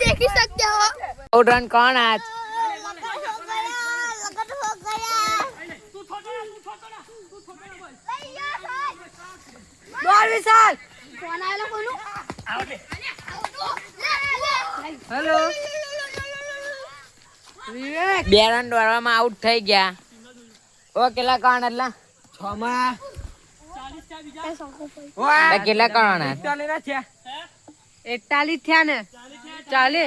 देख ही सकते हो। आउट रन कौन आज? विशाल फोन आया कोनु हेलो विवेक બે રન દોડવામાં આઉટ થઈ ગયા. ઓ કેટલા કણ એટલા 6 માં ઓય કેટલા કણ 41 ના થયા 41 થયા ને 40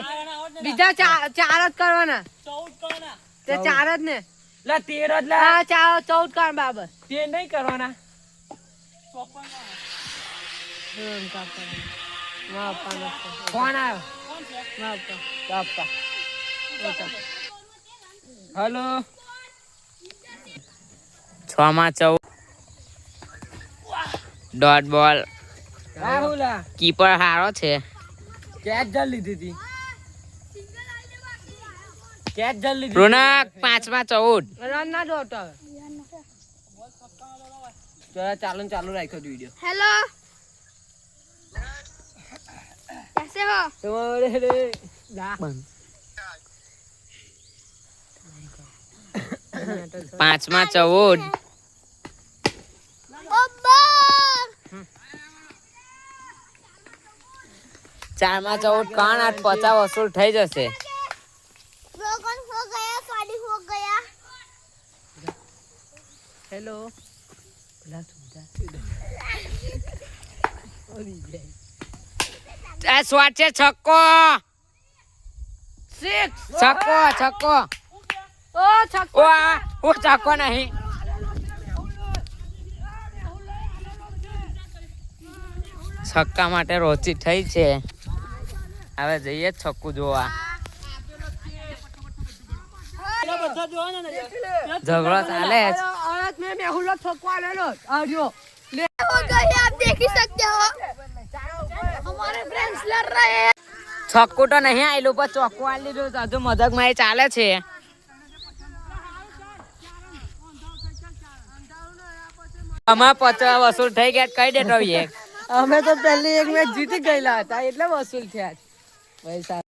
બીજા ચાર જ કરવાના 14 કરવાના તે ચાર જ ને લા 13 જ લા હા 14 કર બાબર તે નહીં કરવાના 54 કોણ આવ્યો પાપા હેલો 6 માં 14 ડોટ બોલ. રાહુલ કીપર હારો છે. કેચ જલ લીધી હતી કેચ જલ લીધી રોનક 5 માં 14 રન ના દોટ ચાલુ રાખ્યો વિડિયો हेलो कैसे हो તમારે રે લા 5 માં 14 4 માં 14 કાન 50 વસૂલ થઈ જશે. रोगन हो गया स्वादी हो गया હેલો આ સ્વાટ છે છક્કો. 6 છક્કો ओ छक्को ઓ છક્કો નહીં. છક્કા માટે રોચી થઈ છે. હવે જઈએ છક્કું જોવા. ઝઘડો ચાલે જ. औरत में मेहुलो छक्को आलेलो आडियो ले हो गई आप देख ही सकते हो हमारे फ्रेंड्स लड़ रहे हैं છક્કું તો નહીં આવેલું પણ ચોખ્ખું આલી દીધું. હજુ મજાકમાં એ ચાલે છે. આમાં 50 વસૂલ થઈ ગયા કઈ દેતો એક. અમે તો પહેલી એક મેચ જીતી ગયેલા હતા એટલે વસૂલ થયા પૈસા